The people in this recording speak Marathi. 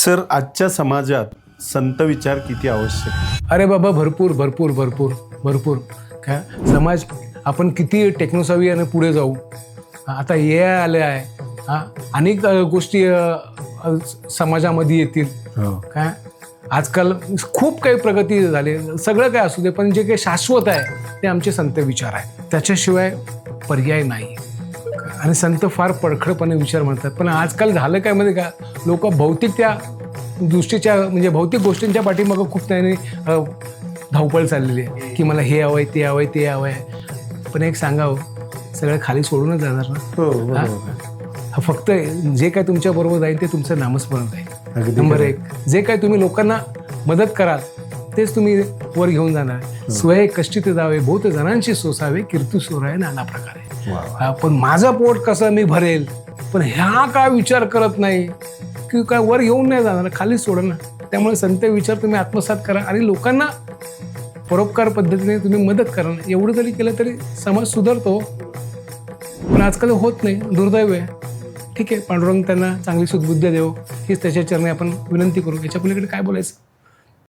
सर, आजच्या समाजात संत विचार किती आवश्यक? अरे बाबा, भरपूर भरपूर भरपूर भरपूर. काय समाज, आपण किती टेक्नोसॉव्हीयाने पुढे जाऊ. आता ए आय आले आहे. अनेक गोष्टी समाजामध्ये येतील. काय आजकाल खूप काही प्रगती झाली. सगळं काय असू दे, पण जे काही शाश्वत आहे ते आमचे संत विचार आहे. त्याच्याशिवाय पर्याय नाही. आणि संत फार परखडपणे विचार म्हणतात. पण आजकाल झालं काय मध्ये का, लोक भौतिक त्या दृष्टीच्या म्हणजे भौतिक गोष्टींच्या पाठीमागं खूप त्याने धावपळ चाललेली आहे की मला हे हवं आहे, ते हवं आहे, ते हवं आहे. पण एक सांगावं, सगळं खाली सोडूनच जाणार ना. फक्त जे काय तुमच्या बरोबर जाईल ते तुमचं नामस्मरण आहे. नंबर एक, जे काय तुम्ही लोकांना मदत कराल तेच तुम्ही वर घेऊन जाणार. स्वय कष्टित जावे, बहुत जणांशी सोसावे, कीर्ती सोरावे नाना प्रकारे. पण माझं पोट कसं मी भरेल, पण ह्या का विचार करत नाही की काय वर घेऊन नाही जाणार, खाली सोडा ना. त्यामुळे संत विचार तुम्ही आत्मसात करा आणि लोकांना परोपकार पद्धतीने तुम्ही मदत करा. एवढं जरी केलं तरी समाज सुधारतो. पण आजकाल होत नाही, दुर्दैव आहे. ठीक आहे, पांडुरंग त्यांना चांगली सुदबुद्धी देव, हीच त्याच्या चरणी आपण विनंती करू. याच्या पलीकडे काय बोलायचं.